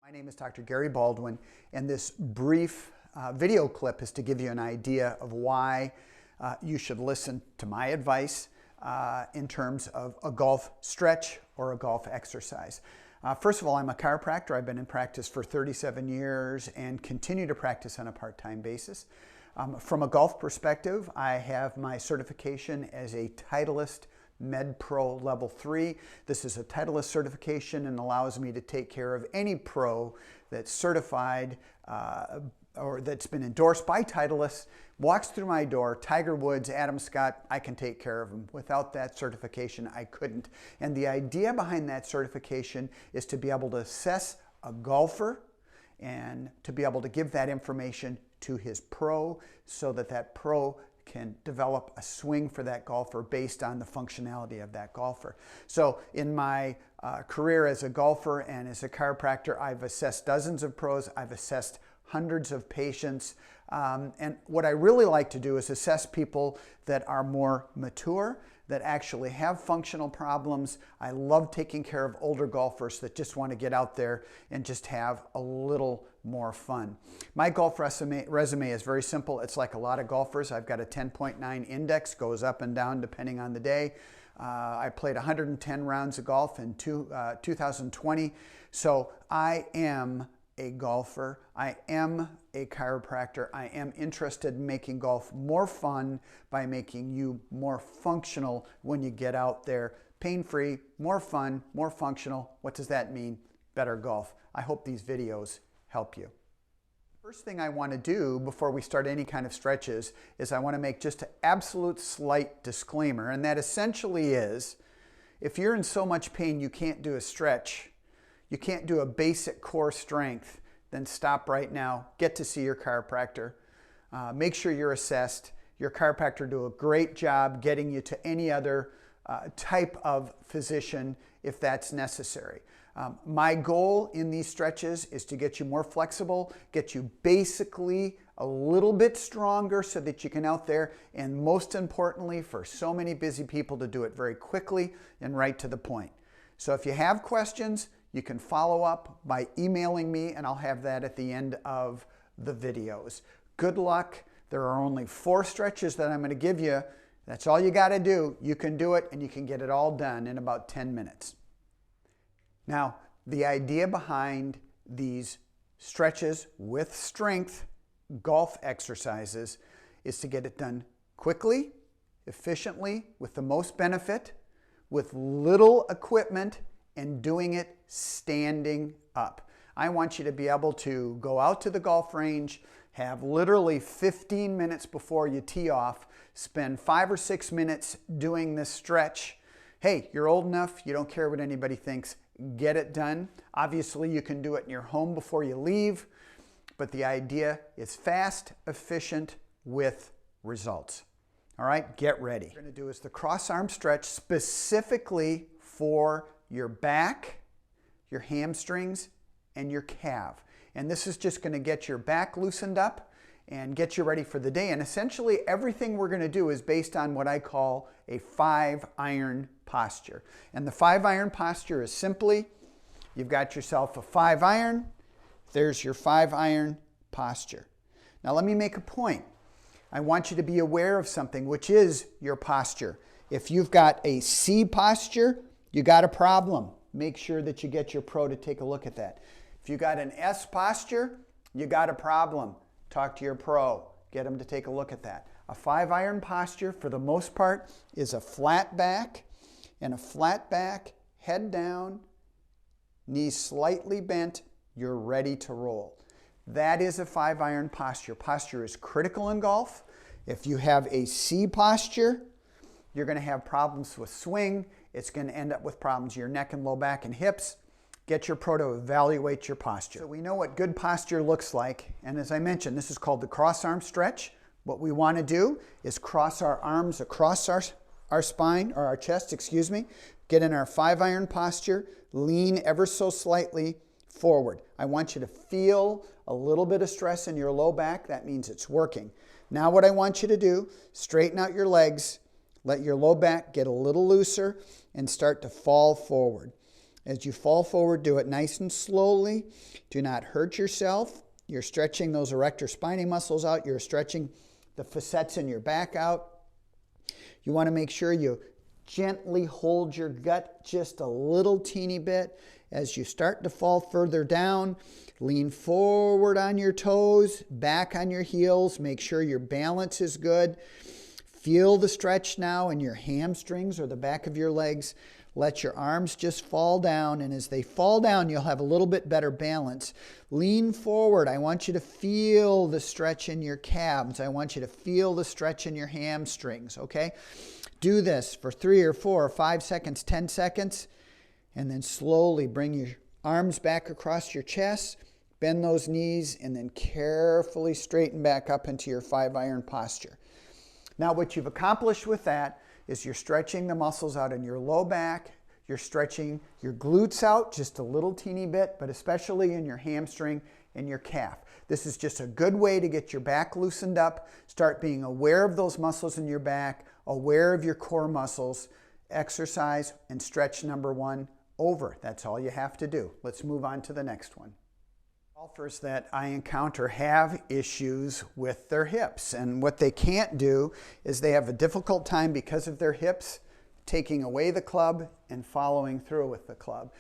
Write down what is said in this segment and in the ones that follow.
My name is Dr. Gary Baldwin, and this brief video clip is to give you an idea of why you should listen to my advice in terms of a golf stretch or a golf exercise. First of all, I'm a chiropractor. I've been in practice for 37 years and continue to practice on a part-time basis. From a golf perspective, I have my certification as a Titleist Med Pro Level 3. This is a Titleist certification and allows me to take care of any pro that's certified or that's been endorsed by Titleist, walks through my door. Tiger Woods, Adam Scott, I can take care of them. Without that certification, I couldn't. And the idea behind that certification is to be able to assess a golfer and to be able to give that information to his pro so that that pro can develop a swing for that golfer based on the functionality of that golfer. So in my career as a golfer and as a chiropractor, I've assessed dozens of pros, I've assessed hundreds of patients, and what I really like to do is assess people that are more mature, that actually have functional problems. I love taking care of older golfers that just want to get out there and just have a little more fun. My golf resume is very simple. It's like a lot of golfers. I've got a 10.9 index, goes up and down depending on the day. I played 110 rounds of golf in 2020. So I am a golfer, I am a chiropractor, I am interested in making golf more fun by making you more functional when you get out there. Pain-free, more fun, more functional. What does that mean? Better golf. I hope these videos help you. First thing I want to do before we start any kind of stretches is I want to make just an absolute slight disclaimer, and that essentially is if you're in so much pain you can't do a stretch, you can't do a basic core strength, then stop right now, get to see your chiropractor, make sure you're assessed. Your chiropractor do a great job getting you to any other type of physician if that's necessary. My goal in these stretches is to get you more flexible, get you basically a little bit stronger so that you can out there, and most importantly for so many busy people, to do it very quickly and right to the point. So if you have questions, you can follow up by emailing me, and I'll have that at the end of the videos. Good luck. There are only 4 stretches that I'm going to give you. That's all you got to do. You can do it, and you can get it all done in about 10 minutes. Now, the idea behind these stretches with strength golf exercises is to get it done quickly, efficiently, with the most benefit, with little equipment, and doing it standing up. I want you to be able to go out to the golf range, have literally 15 minutes before you tee off, spend 5 or 6 minutes doing this stretch. Hey, you're old enough, you don't care what anybody thinks, get it done. Obviously, you can do it in your home before you leave, but the idea is fast, efficient, with results. All right, get ready. What we're going to do is the cross arm stretch specifically for your back, your hamstrings, and your calf. And this is just going to get your back loosened up and get you ready for the day. And essentially everything we're going to do is based on what I call a 5-iron posture. And the 5-iron posture is simply, you've got yourself a 5-iron, there's your 5-iron posture. Now let me make a point. I want you to be aware of something, which is your posture. If you've got a C posture, you got a problem. Make sure that you get your pro to take a look at that. If you got an S posture, you got a problem. Talk to your pro. Get them to take a look at that. A 5-iron posture, for the most part, is a flat back, and a flat back, head down, knees slightly bent, you're ready to roll. That is a 5-iron posture. Posture is critical in golf. If you have a C posture, you're going to have problems with swing. It's going to end up with problems in your neck and low back and hips. Get your pro to evaluate your posture. So we know what good posture looks like. And as I mentioned, this is called the cross arm stretch. What we want to do is cross our arms across our spine, or our chest, excuse me. Get in our 5-iron posture. Lean ever so slightly forward. I want you to feel a little bit of stress in your low back. That means it's working. Now what I want you to do, straighten out your legs. Let your low back get a little looser and start to fall forward. As you fall forward, do it nice and slowly. Do not hurt yourself. You're stretching those erector spinae muscles out. You're stretching the facets in your back out. You want to make sure you gently hold your gut just a little teeny bit. As you start to fall further down, lean forward on your toes, back on your heels. Make sure your balance is good. Feel the stretch now in your hamstrings or the back of your legs. Let your arms just fall down, and as they fall down, you'll have a little bit better balance. Lean forward. I want you to feel the stretch in your calves. I want you to feel the stretch in your hamstrings, okay? Do this for 3 or 4 or 5 seconds, 10 seconds, and then slowly bring your arms back across your chest, bend those knees, and then carefully straighten back up into your 5-iron posture. Now, what you've accomplished with that is you're stretching the muscles out in your low back, you're stretching your glutes out just a little teeny bit, but especially in your hamstring and your calf. This is just a good way to get your back loosened up, start being aware of those muscles in your back, aware of your core muscles. Exercise and stretch number 1 over. That's all you have to do. Let's move on to the next one. Golfers that I encounter have issues with their hips, and what they can't do is they have a difficult time because of their hips taking away the club and following through with the club.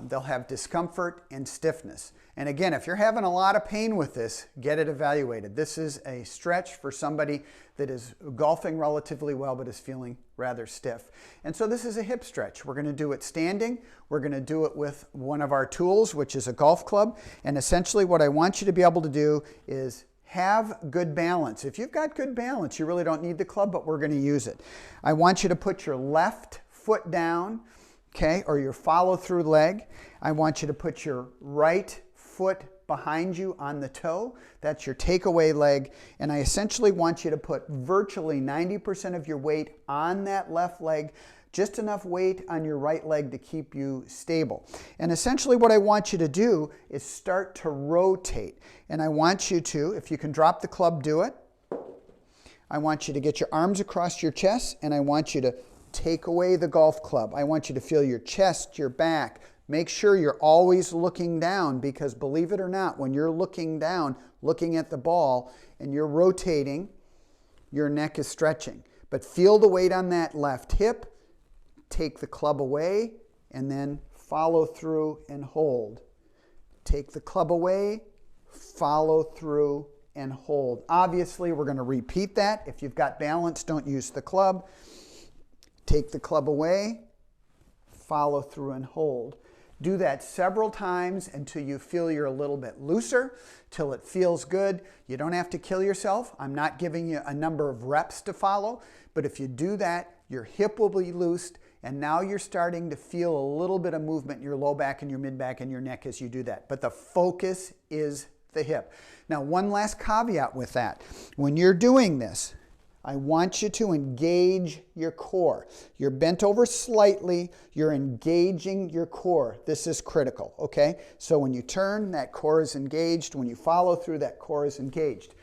They'll have discomfort and stiffness. And again, if you're having a lot of pain with this, get it evaluated. This is a stretch for somebody that is golfing relatively well but is feeling rather stiff. And so this is a hip stretch. We're going to do it standing. We're going to do it with one of our tools, which is a golf club. And essentially what I want you to be able to do is have good balance. If you've got good balance, you really don't need the club, but we're going to use it. I want you to put your left foot down, okay, or your follow-through leg. I want you to put your right foot behind you on the toe. That's your takeaway leg. And I essentially want you to put virtually 90% of your weight on that left leg, just enough weight on your right leg to keep you stable. And essentially what I want you to do is start to rotate. And I want you to, if you can drop the club, do it. I want you to get your arms across your chest, and I want you to take away the golf club. I want you to feel your chest, your back. Make sure you're always looking down, because believe it or not, when you're looking down, looking at the ball, and you're rotating, your neck is stretching. But feel the weight on that left hip. Take the club away, and then follow through and hold. Take the club away, follow through and hold. Obviously, we're going to repeat that. If you've got balance, don't use the club. Take the club away, follow through and hold. Do that several times until you feel you're a little bit looser, till it feels good. You don't have to kill yourself. I'm not giving you a number of reps to follow, but if you do that, your hip will be loosed, and now you're starting to feel a little bit of movement in your low back and your mid back and your neck as you do that. But the focus is the hip. Now, one last caveat with that. When you're doing this, I want you to engage your core. You're bent over slightly. You're engaging your core. This is critical, okay? So when you turn, that core is engaged. When you follow through, that core is engaged.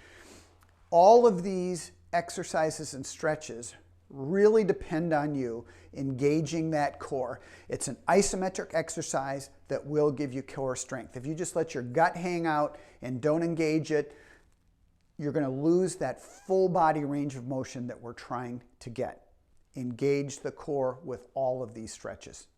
All of these exercises and stretches really depend on you engaging that core. It's an isometric exercise that will give you core strength. If you just let your gut hang out and don't engage it, you're going to lose that full body range of motion that we're trying to get. Engage the core with all of these stretches.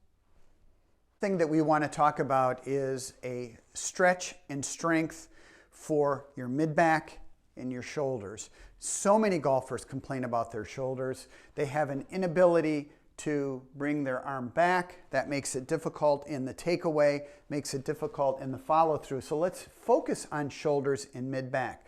The thing that we want to talk about is a stretch and strength for your mid-back and your shoulders. So many golfers complain about their shoulders. They have an inability to bring their arm back. That makes it difficult in the takeaway, makes it difficult in the follow-through. So let's focus on shoulders and mid-back.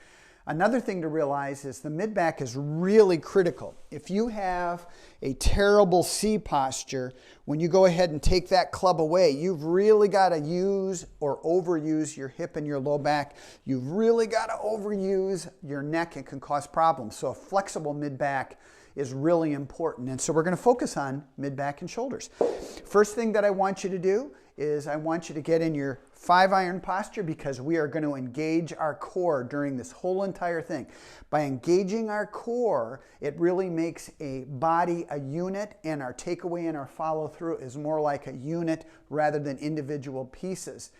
Another thing to realize is the mid-back is really critical. If you have a terrible C posture, when you go ahead and take that club away, you've really got to use or overuse your hip and your low back. You've really got to overuse your neck. It can cause problems. So a flexible mid-back is really important. And so we're going to focus on mid-back and shoulders. First thing that I want you to do is I want you to get in your 5-iron posture because we are going to engage our core during this whole entire thing. By engaging our core, it really makes a body a unit, and our takeaway and our follow-through is more like a unit rather than individual pieces.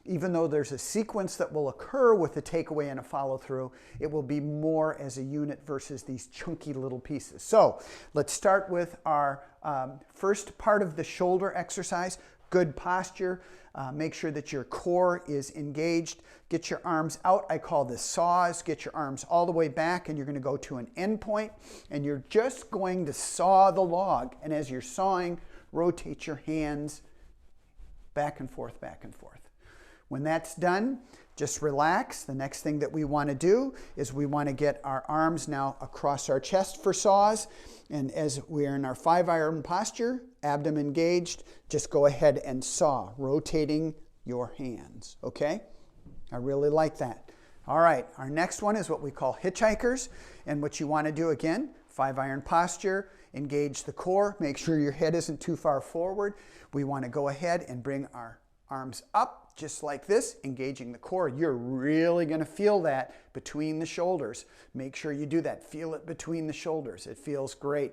Even though there's a sequence that will occur with a takeaway and a follow-through, it will be more as a unit versus these chunky little pieces. So let's start with our first part of the shoulder exercise. Good posture. Make sure that your core is engaged. Get your arms out. I call this saws. Get your arms all the way back, and you're going to go to an end point, and you're just going to saw the log. And as you're sawing, rotate your hands back and forth, back and forth. When that's done, just relax. The next thing that we want to do is we want to get our arms now across our chest for saws. And as we're in our 5-iron posture, abdomen engaged, just go ahead and saw, rotating your hands, okay? I really like that. All right, our next one is what we call hitchhikers. And what you want to do again, 5-iron posture, engage the core, make sure your head isn't too far forward. We want to go ahead and bring our arms up just like this, engaging the core. You're really going to feel that between the shoulders. Make sure you do that. Feel it between the shoulders. It feels great.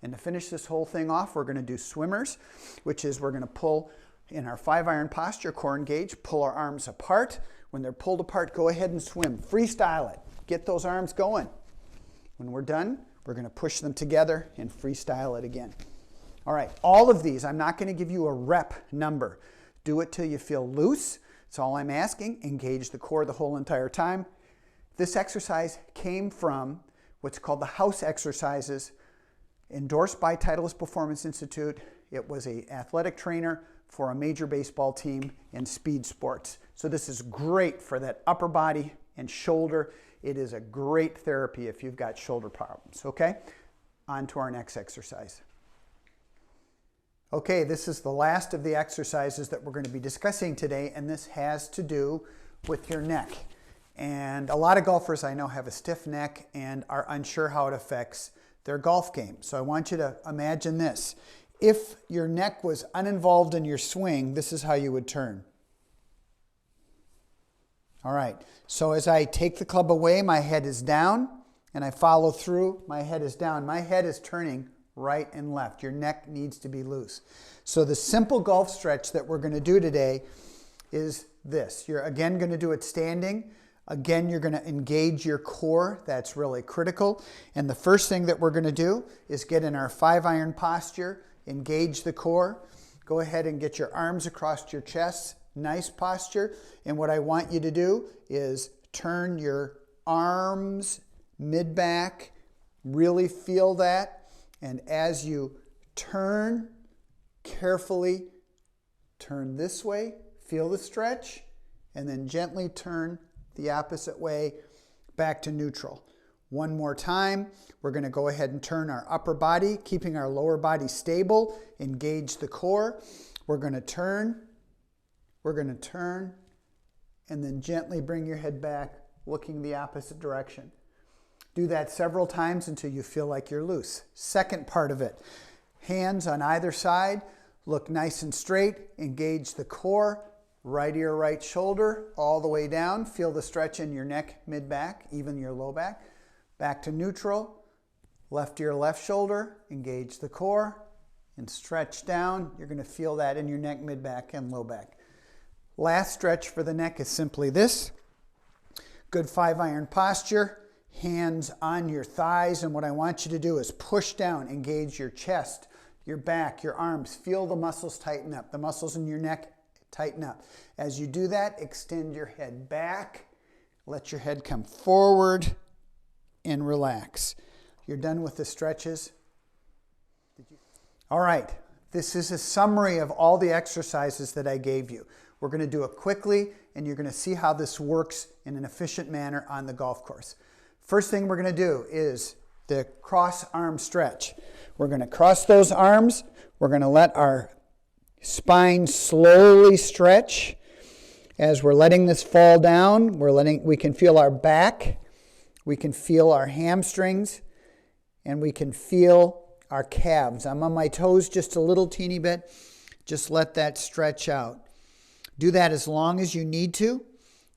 And to finish this whole thing off, we're going to do swimmers, which is we're going to pull in our 5-iron posture, core engaged, pull our arms apart. When they're pulled apart, go ahead and swim. Freestyle it. Get those arms going. When we're done, we're going to push them together and freestyle it again. All right, all of these, I'm not going to give you a rep number. Do it till you feel loose. That's all I'm asking. Engage the core the whole entire time. This exercise came from what's called the house exercises, endorsed by Titleist Performance Institute. It was an athletic trainer for a major baseball team in speed sports. So this is great for that upper body and shoulder. It is a great therapy if you've got shoulder problems, okay? On to our next exercise. Okay, this is the last of the exercises that we're going to be discussing today, and this has to do with your neck. And a lot of golfers I know have a stiff neck and are unsure how it affects their golf game. So I want you to imagine this. If your neck was uninvolved in your swing, this is how you would turn. All right, so as I take the club away, my head is down, and I follow through, my head is down. My head is turning right and left. Your neck needs to be loose. So the simple golf stretch that we're going to do today is this. You're again going to do it standing. Again, you're going to engage your core. That's really critical. And the first thing that we're going to do is get in our 5-iron posture, engage the core. Go ahead and get your arms across your chest. Nice posture. And what I want you to do is turn your arms mid-back. Really feel that. And as you turn, carefully turn this way, feel the stretch, and then gently turn the opposite way back to neutral. One more time, we're going to go ahead and turn our upper body, keeping our lower body stable, engage the core. We're going to turn, and then gently bring your head back, looking the opposite direction. Do that several times until you feel like you're loose. Second part of it, hands on either side, look nice and straight, engage the core, right ear, right shoulder, all the way down. Feel the stretch in your neck, mid-back, even your low back. Back to neutral, left ear, left shoulder, engage the core, and stretch down. You're going to feel that in your neck, mid-back, and low back. Last stretch for the neck is simply this. Good 5-iron posture. Hands on your thighs, and what I want you to do is push down, engage your chest, your back, your arms. Feel the muscles tighten up. The muscles in your neck tighten up. As you do that, extend your head back. Let your head come forward and relax. You're done with the stretches. All right, this is a summary of all the exercises that I gave you. We're going to do it quickly, and you're going to see how this works in an efficient manner on the golf course. First thing we're going to do is the cross arm stretch. We're going to cross those arms. We're going to let our spine slowly stretch. As we're letting this fall down, we can feel our back, we can feel our hamstrings, and we can feel our calves. I'm on my toes just a little teeny bit. Just let that stretch out. Do that as long as you need to.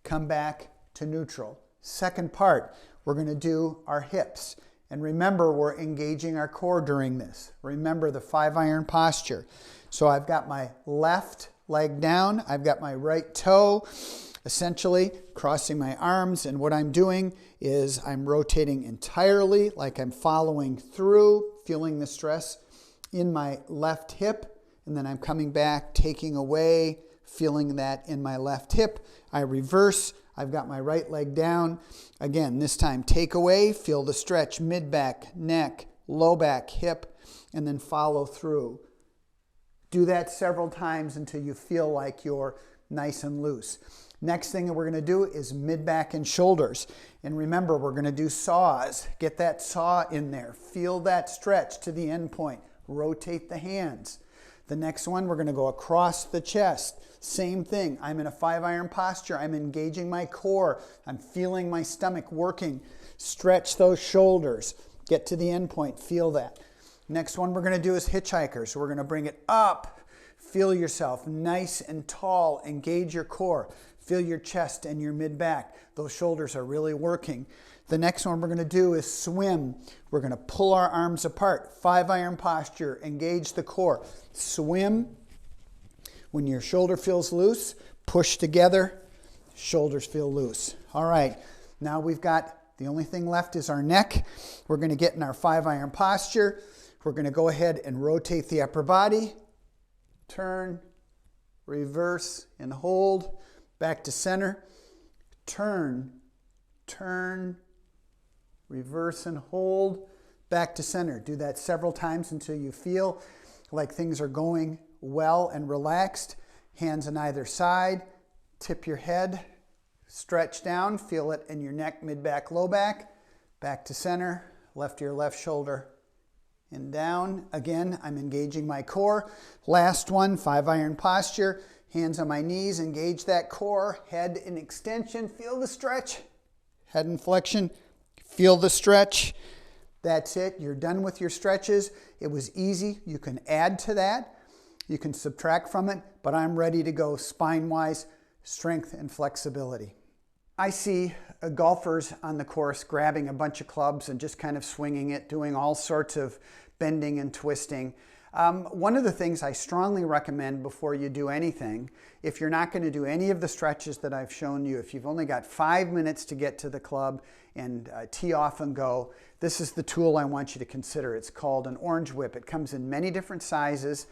Come back to neutral. Second part, we're going to do our hips. And remember, we're engaging our core during this. Remember the 5-iron posture. So I've got my left leg down. I've got my right toe essentially crossing my arms. And what I'm doing is I'm rotating entirely, like I'm following through, feeling the stress in my left hip. And then I'm coming back, taking away, feeling that in my left hip. I reverse. I've got my right leg down. Again, this time take away, feel the stretch, mid-back, neck, low back, hip, and then follow through. Do that several times until you feel like you're nice and loose. Next thing that we're going to do is mid-back and shoulders. And remember, we're going to do saws. Get that saw in there. Feel that stretch to the end point. Rotate the hands. The next one, we're going to go across the chest. Same thing. I'm in a 5-iron posture. I'm engaging my core. I'm feeling my stomach working. Stretch those shoulders. Get to the end point. Feel that. Next one we're going to do is hitchhikers. So we're going to bring it up. Feel yourself nice and tall. Engage your core. Feel your chest and your mid-back. Those shoulders are really working. The next one we're going to do is swim. We're going to pull our arms apart. 5-iron posture. Engage the core. Swim. When your shoulder feels loose, push together. Shoulders feel loose. All right. Now we've got, the only thing left is our neck. We're going to get in our 5-iron posture. We're going to go ahead and rotate the upper body. Turn, reverse, and hold. Back to center. Turn, turn, reverse and hold, back to center. Do that several times until you feel like things are going well and relaxed. Hands on either side. Tip your head. Stretch down. Feel it in your neck, mid-back, low back. Back to center. Left ear, left shoulder. And down. Again, I'm engaging my core. Last one, 5-iron posture. Hands on my knees. Engage that core. Head in extension. Feel the stretch. Head in flexion. Feel the stretch. That's it. You're done with your stretches. It was easy. You can add to that. You can subtract from it, but I'm ready to go spine-wise, strength and flexibility. I see golfers on the course grabbing a bunch of clubs and just kind of swinging it, doing all sorts of bending and twisting. One of the things I strongly recommend before you do anything, if you're not going to do any of the stretches that I've shown you, if you've only got 5 minutes to get to the club and tee off and go, this is the tool I want you to consider. It's called an orange whip. It comes in many different sizes.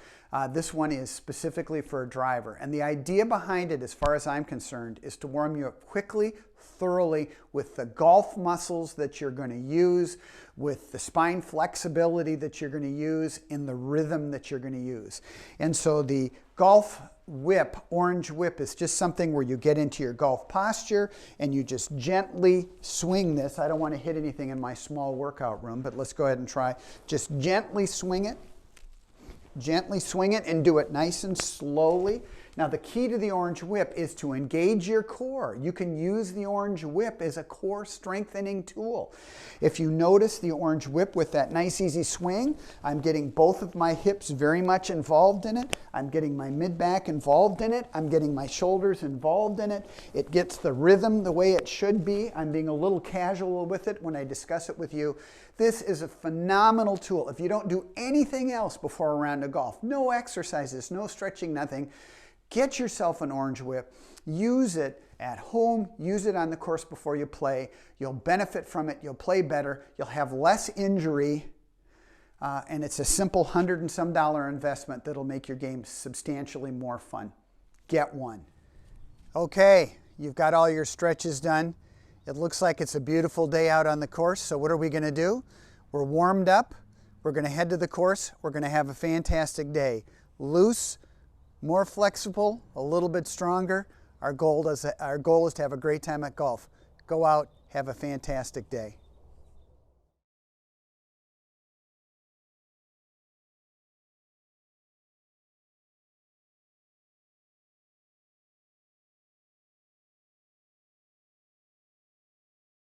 This one is specifically for a driver. And the idea behind it, as far as I'm concerned, is to warm you up quickly, thoroughly, with the golf muscles that you're going to use, with the spine flexibility that you're going to use, in the rhythm that you're going to use. And so the golf whip, orange whip, is just something where you get into your golf posture and you just gently swing this. I don't want to hit anything in my small workout room, but let's go ahead and try. Just gently swing it. Gently swing it and do it nice and slowly. Now the key to the orange whip is to engage your core. You can use the orange whip as a core strengthening tool. If you notice the orange whip with that nice easy swing, I'm getting both of my hips very much involved in it. I'm getting my mid-back involved in it. I'm getting my shoulders involved in it. It gets the rhythm the way it should be. I'm being a little casual with it when I discuss it with you. This is a phenomenal tool. If you don't do anything else before a round of golf, no exercises, no stretching, nothing, get yourself an orange whip. Use it at home. Use it on the course before you play. You'll benefit from it. You'll play better. You'll have less injury. And it's a simple $100 and some investment that'll make your game substantially more fun. Get one. Okay, you've got all your stretches done. It looks like it's a beautiful day out on the course, so what are we going to do? We're warmed up. We're going to head to the course. We're going to have a fantastic day. Loose, more flexible, a little bit stronger. Our goal is to have a great time at golf. Go out, have a fantastic day.